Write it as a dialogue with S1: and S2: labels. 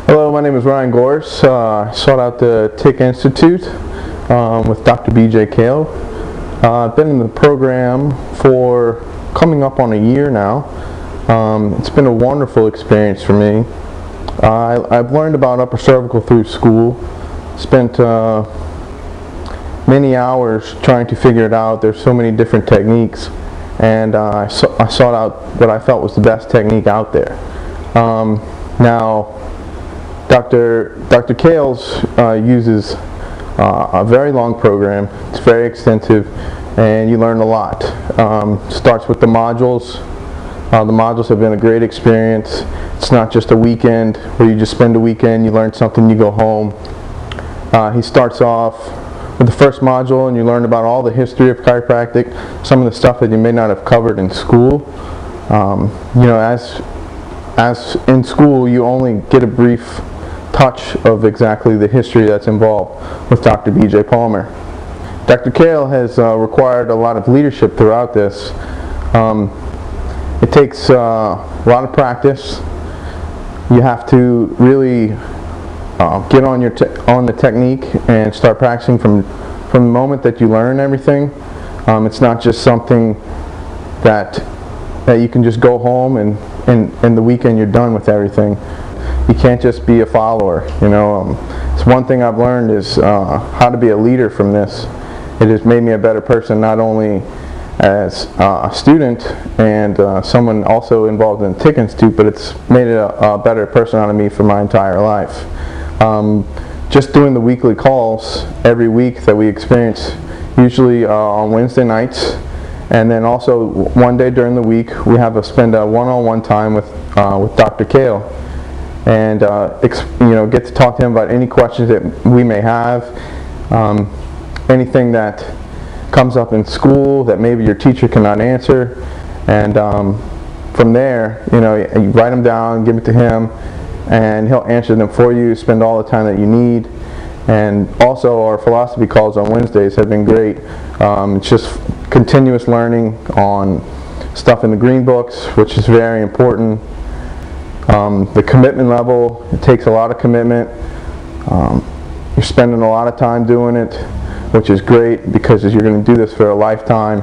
S1: Hello, my name is Ryan Gorse. I sought out the TIC Institute with Dr. BJ Kale. I've been in the program for coming up on a year now. It's been a wonderful experience for me. I've learned about upper cervical through school, spent many hours trying to figure it out. There's so many different techniques, and I sought out what I felt was the best technique out there. Now, Dr. Kale's uses a very long program. It's very extensive, and you learn a lot. Starts with the modules. The modules have been a great experience. It's not just a weekend where you just spend a weekend, you learn something, you go home. He starts off with the first module, and you learn about all the history of chiropractic, some of the stuff that you may not have covered in school. As in school, you only get a brief touch of exactly the history that's involved with Dr. BJ Palmer. Dr. Kale has required a lot of leadership throughout this. It takes a lot of practice. You have to really get on the technique and start practicing from the moment that you learn everything. It's not just something that you can just go home and the weekend you're done with everything. You can't just be a follower. It's one thing I've learned is how to be a leader from this. It has made me a better person, not only as a student and someone also involved in the TIC Institute, but it's made it a better person out of me for my entire life. Just doing the weekly calls every week that we experience, usually on Wednesday nights, and then also one day during the week we spend a one-on-one time with Dr. Kale, and get to talk to him about any questions that we may have, anything that comes up in school that maybe your teacher cannot answer, and from there, you write them down, give it to him, and he'll answer them for you, spend all the time that you need. And also our philosophy calls on Wednesdays have been great. It's just continuous learning on stuff in the green books, which is very important. The commitment level, it takes a lot of commitment. You're spending a lot of time doing it, which is great because you're going to do this for a lifetime.